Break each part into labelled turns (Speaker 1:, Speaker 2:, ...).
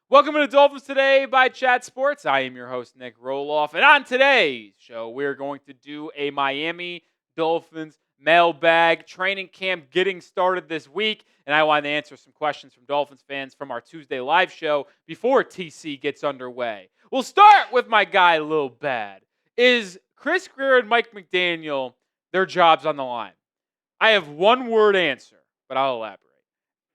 Speaker 1: Welcome to Dolphins Today by Chat Sports. I am your host, Nic Rohloff. And on today's show, we're going to do a Miami Dolphins mailbag. Training camp getting started this week. And I wanted to answer some questions from Dolphins fans from our Tuesday live show before TC gets underway. We'll start with my guy, Lil Bad. Is Chris Grier and Mike McDaniel, their jobs on the line? I have one word answer, but I'll elaborate.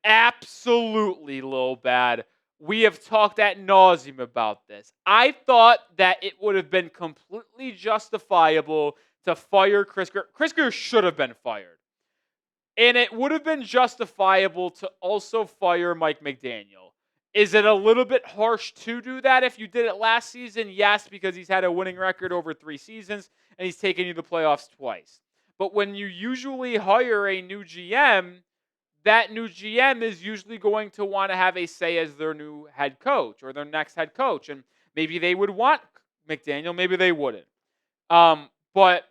Speaker 1: Absolutely, Lil Bad. We have talked ad nauseum about this. I thought that it would have been completely justifiable to fire Chris Grier. Chris Grier should have been fired. And it would have been justifiable to also fire Mike McDaniel. Is it a little bit harsh to do that if you did it last season? Yes, because he's had a winning record over 3 seasons and he's taken you to the playoffs twice. But when you usually hire a new GM, that new GM is usually going to want to have a say as their new head coach or their next head coach. And maybe they would want McDaniel, maybe they wouldn't. But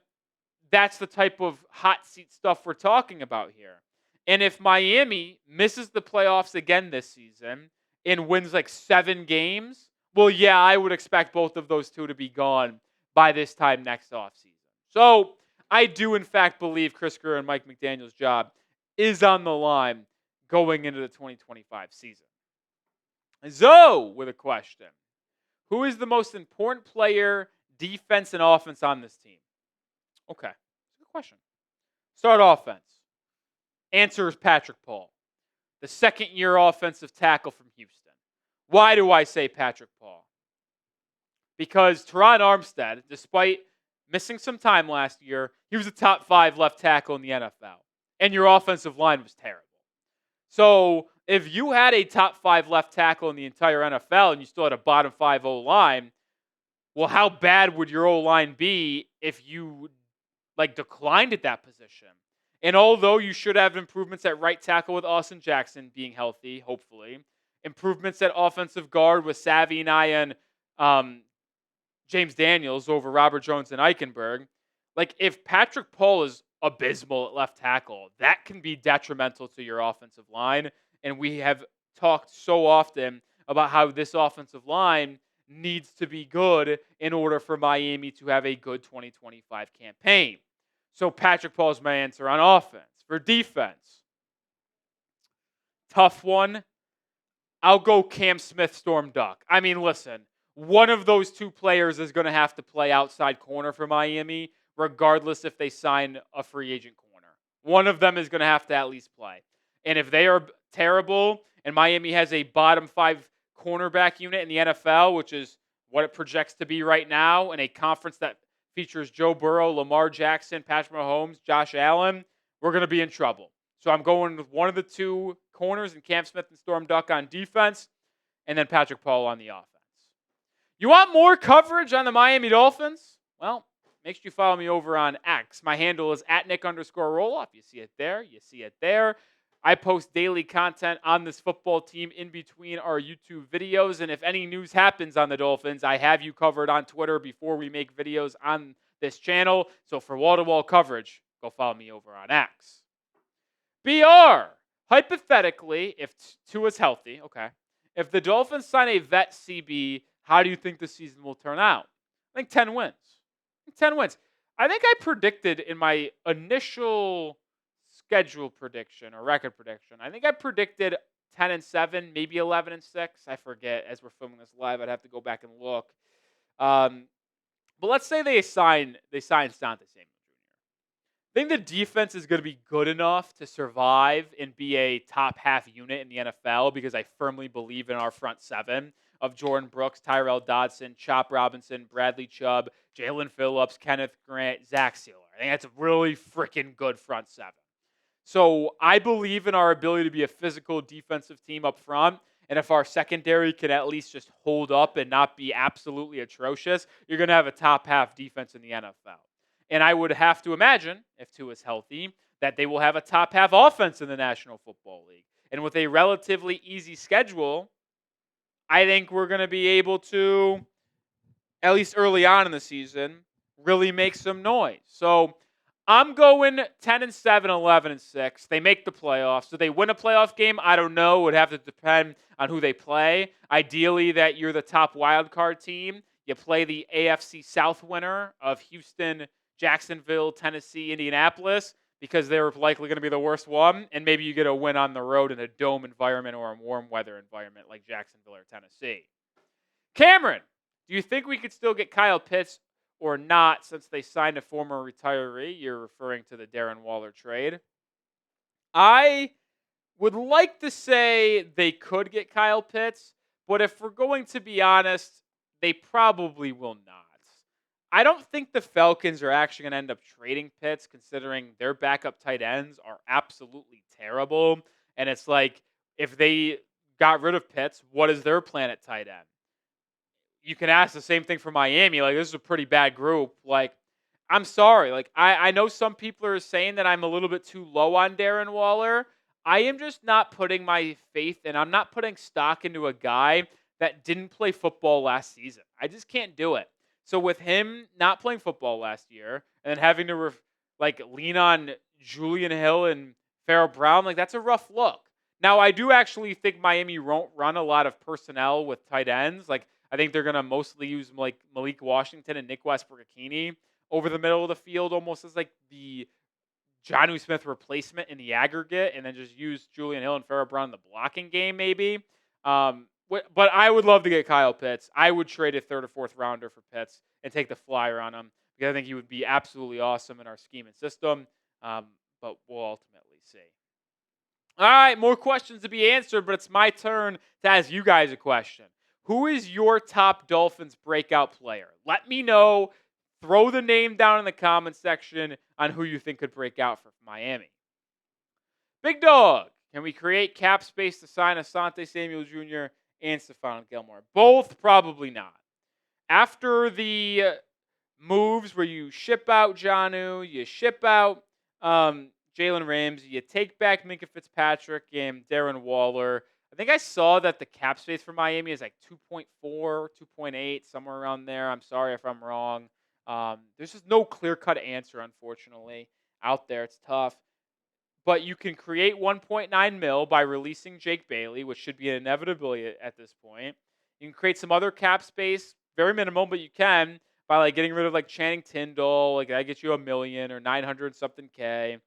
Speaker 1: that's the type of hot seat stuff we're talking about here. And if Miami misses the playoffs again this season and wins like 7 games, well, yeah, I would expect both of those two to be gone by this time next offseason. So I do, in fact, believe Chris Grier and Mike McDaniel's job is on the line going into the 2025 season. Zoe with a question. Who is the most important player, defense and offense on this team? Okay, good question. Start offense. Answer is Patrick Paul, the second-year offensive tackle from Houston. Why do I say Patrick Paul? Because Teron Armstead, despite missing some time last year, he was a top 5 left tackle in the NFL. And your offensive line was terrible. So if you had a top 5 left tackle in the entire NFL and you still had a bottom 5 O-line, well, how bad would your O-line be if you declined at that position? And although you should have improvements at right tackle with Austin Jackson being healthy, hopefully, improvements at offensive guard with Savvy Naya and James Daniels over Robert Jones and Eichenberg, if Patrick Paul is abysmal at left tackle, that can be detrimental to your offensive line. And we have talked so often about how this offensive line needs to be good in order for Miami to have a good 2025 campaign. So Patrick Paul is my answer on offense. For defense, tough one. I'll go Cam Smith, Storm Duck. I mean, listen, one of those two players is going to have to play outside corner for Miami, regardless if they sign a free agent corner. One of them is going to have to at least play. And if they are terrible and Miami has a bottom 5 cornerback unit in the NFL, which is what it projects to be right now, in a conference that features Joe Burrow, Lamar Jackson, Patrick Mahomes, Josh Allen, we're going to be in trouble. So I'm going with one of the two corners and Cam Smith and Storm Duck on defense, and then Patrick Paul on the offense. You want more coverage on the Miami Dolphins? Well, make sure you follow me over on X. My handle is @Nic_Rohloff. You see it there. You see it there. I post daily content on this football team in between our YouTube videos. And if any news happens on the Dolphins, I have you covered on Twitter before we make videos on this channel. So for wall-to-wall coverage, go follow me over on X. BR. Hypothetically, if Tua's healthy, okay, if the Dolphins sign a vet CB, how do you think the season will turn out? I think 10 wins. 10 wins. I think I predicted in my initial schedule prediction or record prediction, I think I predicted 10-7, maybe 11-6. I forget. As we're filming this live, I'd have to go back and look. But let's say they sign Sante Samuel Jr. I think the defense is going to be good enough to survive and be a top half unit in the NFL because I firmly believe in our front 7 of Jordan Brooks, Tyrell Dodson, Chop Robinson, Bradley Chubb, Jalen Phillips, Kenneth Grant, Zach Sealer. I think that's a really freaking good front 7. So I believe in our ability to be a physical defensive team up front. And if our secondary can at least just hold up and not be absolutely atrocious, you're going to have a top half defense in the NFL. And I would have to imagine, if Tua is healthy, that they will have a top half offense in the National Football League. And with a relatively easy schedule, I think we're going to be able to, at least early on in the season, really make some noise. So I'm going 10-7, 11-6. They make the playoffs. Do they win a playoff game? I don't know. It would have to depend on who they play. Ideally, that you're the top wild card team. You play the AFC South winner of Houston, Jacksonville, Tennessee, Indianapolis, because they're likely going to be the worst one. And maybe you get a win on the road in a dome environment or a warm weather environment like Jacksonville or Tennessee. Cameron, do you think we could still get Kyle Pitts or not since they signed a former retiree? You're referring to the Darren Waller trade. I would like to say they could get Kyle Pitts, but if we're going to be honest, they probably will not. I don't think the Falcons are actually going to end up trading Pitts, considering their backup tight ends are absolutely terrible. And it's like, if they got rid of Pitts, what is their plan at tight end? You can ask the same thing for Miami. Like, this is a pretty bad group. Like, I'm sorry. Like, I know some people are saying that I'm a little bit too low on Darren Waller. I am just not putting my faith and I'm not putting stock into a guy that didn't play football last season. I just can't do it. So with him not playing football last year and then having to lean on Julian Hill and Farrell Brown, like, that's a rough look. Now, I do actually think Miami won't run a lot of personnel with tight ends. Like, I think they're going to mostly use like Malik Washington and Nick Westbrook-Ikini over the middle of the field, almost as like the Jonnu Smith replacement in the aggregate, and then just use Julian Hill and Farrell Brown in the blocking game maybe. But I would love to get Kyle Pitts. I would trade a third or fourth rounder for Pitts and take the flyer on him because I think he would be absolutely awesome in our scheme and system. But we'll ultimately see. All right, more questions to be answered, but it's my turn to ask you guys a question. Who is your top Dolphins breakout player? Let me know. Throw the name down in the comment section on who you think could break out for Miami. Big Dog, can we create cap space to sign Asante Samuel Jr. and Stephon Gilmore? Both, probably not. After the moves where you ship out Jonnu, you ship out Jalen Ramsey, you take back Minkah Fitzpatrick and Darren Waller. I think I saw that the cap space for Miami is like 2.4, 2.8, somewhere around there. I'm sorry if I'm wrong. There's just no clear-cut answer, unfortunately, out there. It's tough. But you can create 1.9 mil by releasing Jake Bailey, which should be an inevitability at this point. You can create some other cap space, very minimal, but you can, by like getting rid of like Channing Tindall. Like, that gets you $1 million or 900 something K.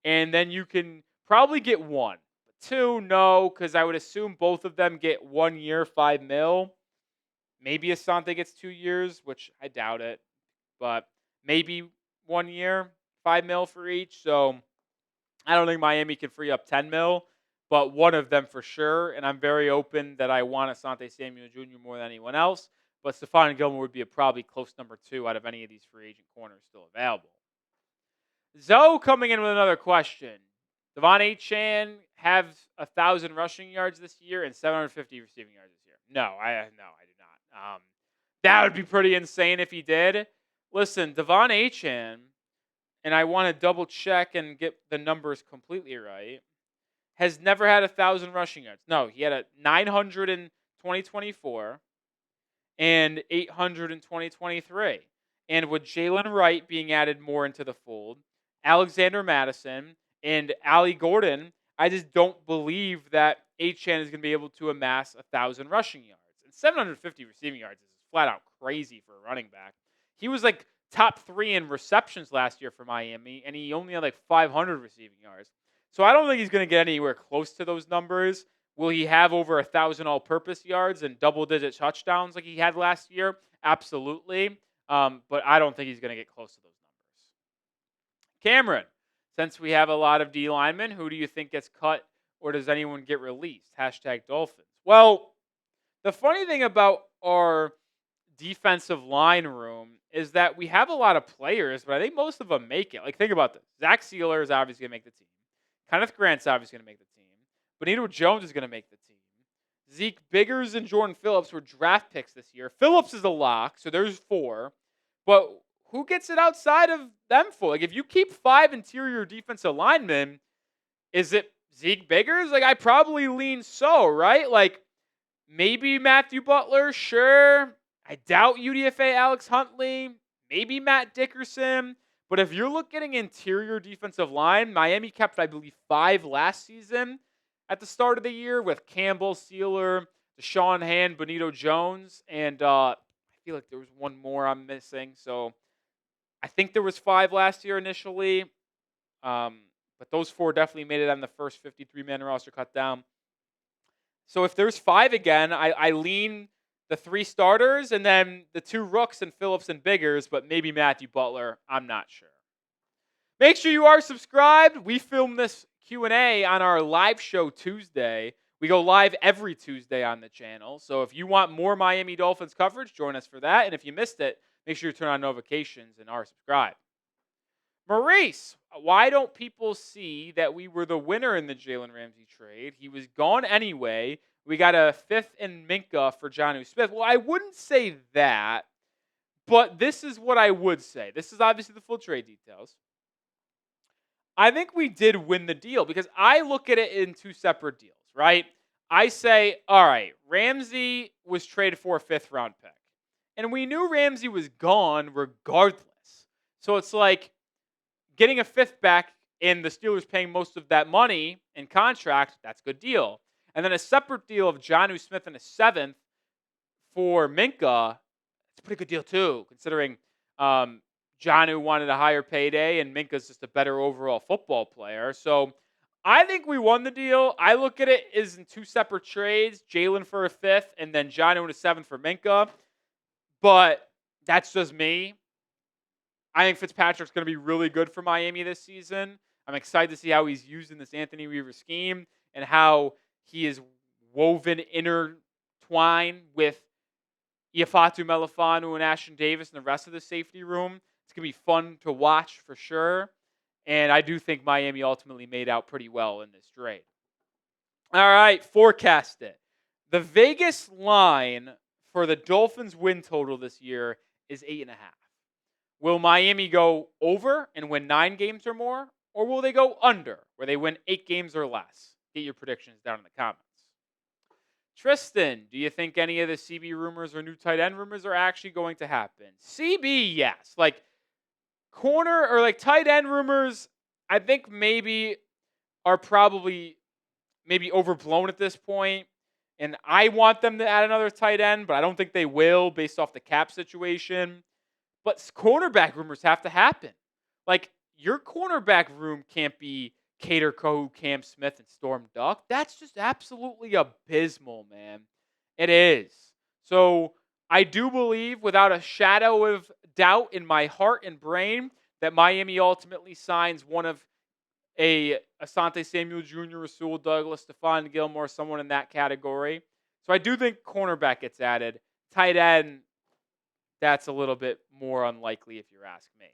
Speaker 1: And then you can probably get one. Two, no, because I would assume both of them get 1 year, $5 million. Maybe Asante gets 2 years, which I doubt it. But maybe 1 year, $5 million for each. So I don't think Miami can free up $10 million, but one of them for sure. And I'm very open that I want Asante Samuel Jr. more than anyone else. But Stephon Gilmore would be a probably close number 2 out of any of these free agent corners still available. Zoe coming in with another question. Devon Achane have 1,000 rushing yards this year and 750 receiving yards this year. No, I do not. That would be pretty insane if he did. Listen, Devon Achane, and I want to double check and get the numbers completely right, has never had 1,000 rushing yards. No, he had a 900 in 2024 and 800 in 2023. And with Jalen Wright being added more into the fold, Alexander Madison, and Ali Gordon, I just don't believe that Achane is going to be able to amass 1,000 rushing yards. And 750 receiving yards is flat out crazy for a running back. He was like top 3 in receptions last year for Miami, and he only had like 500 receiving yards. So I don't think he's going to get anywhere close to those numbers. Will he have over 1,000 all-purpose yards and double-digit touchdowns like he had last year? Absolutely. But I don't think he's going to get close to those numbers. Cameron, since we have a lot of D linemen, who do you think gets cut or does anyone get released? #Dolphins. Well, the funny thing about our defensive line room is that we have a lot of players, but I think most of them make it. Like, think about this. Zach Sealer is obviously going to make the team. Kenneth Grant's obviously going to make the team. Benito Jones is going to make the team. Zeke Biggers and Jordan Phillips were draft picks this year. Phillips is a lock, so there's 4. But who gets it outside of them for? Like, if you keep 5 interior defensive linemen, is it Zeke Biggers? Like, I probably lean so, right? Like, maybe Matthew Butler, sure. I doubt UDFA Alex Huntley. Maybe Matt Dickerson. But if you're looking at interior defensive line, Miami kept, I believe, 5 last season at the start of the year with Campbell, Sealer, Deshaun Hand, Benito Jones, and I feel like there was one more I'm missing. So I think there was 5 last year initially. But those 4 definitely made it on the first 53-man roster cut down. So if there's 5 again, I lean the 3 starters and then the 2 rooks and Phillips and Biggers, but maybe Matthew Butler. I'm not sure. Make sure you are subscribed. We film this Q&A on our live show Tuesday. We go live every Tuesday on the channel. So if you want more Miami Dolphins coverage, join us for that. And if you missed it, make sure you turn on notifications and are subscribed. Maurice, why don't people see that we were the winner in the Jalen Ramsey trade? He was gone anyway. We got a 5th and Minka for Jonnu Smith. Well, I wouldn't say that, but this is what I would say. This is obviously the full trade details. I think we did win the deal because I look at it in 2 separate deals, right? I say, all right, Ramsey was traded for a 5th round pick. And we knew Ramsey was gone regardless. So it's like, getting a 5th back and the Steelers paying most of that money in contract, that's a good deal. And then a separate deal of Jonnu Smith and a 7th for Minka, it's a pretty good deal too, considering Jonnu wanted a higher payday and Minka's just a better overall football player. So I think we won the deal. I look at it as in 2 separate trades, Jalen for a 5th and then Jonnu and a 7th for Minka. But that's just me. I think Fitzpatrick's going to be really good for Miami this season. I'm excited to see how he's used in this Anthony Weaver scheme and how he is woven, intertwined with Iafatu Melifanu and Ashton Davis and the rest of the safety room. It's going to be fun to watch for sure. And I do think Miami ultimately made out pretty well in this trade. All right, forecast it. The Vegas line for the Dolphins win total this year is 8.5. Will Miami go over and win 9 games or more? Or will they go under, where they win 8 games or less? Get your predictions down in the comments. Tristan, do you think any of the CB rumors or new tight end rumors are actually going to happen? CB, yes. Like, corner or like tight end rumors, I think maybe are probably maybe overblown at this point. And I want them to add another tight end, but I don't think they will based off the cap situation. But cornerback rumors have to happen. Like, your cornerback room can't be Cater Kohu, Cam Smith, and Storm Duck. That's just absolutely abysmal, man. It is. So I do believe, without a shadow of doubt in my heart and brain, that Miami ultimately signs one of Asante Samuel Jr., Rasul Douglas, Stephon Gilmore, someone in that category. So I do think cornerback gets added. Tight end, that's a little bit more unlikely if you ask me.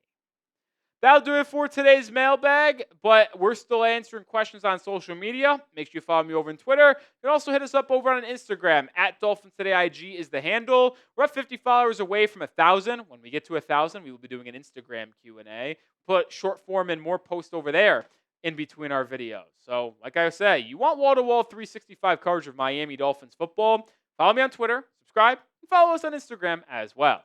Speaker 1: That'll do it for today's mailbag, but we're still answering questions on social media. Make sure you follow me over on Twitter. You can also hit us up over on Instagram. @Dolphins Today IG is the handle. We're at 50 followers away from 1,000. When we get to 1,000, we will be doing an Instagram Q&A. Put short form and more posts over there in between our videos. So, like I say, you want wall-to-wall 365 coverage of Miami Dolphins football, follow me on Twitter, subscribe, and follow us on Instagram as well.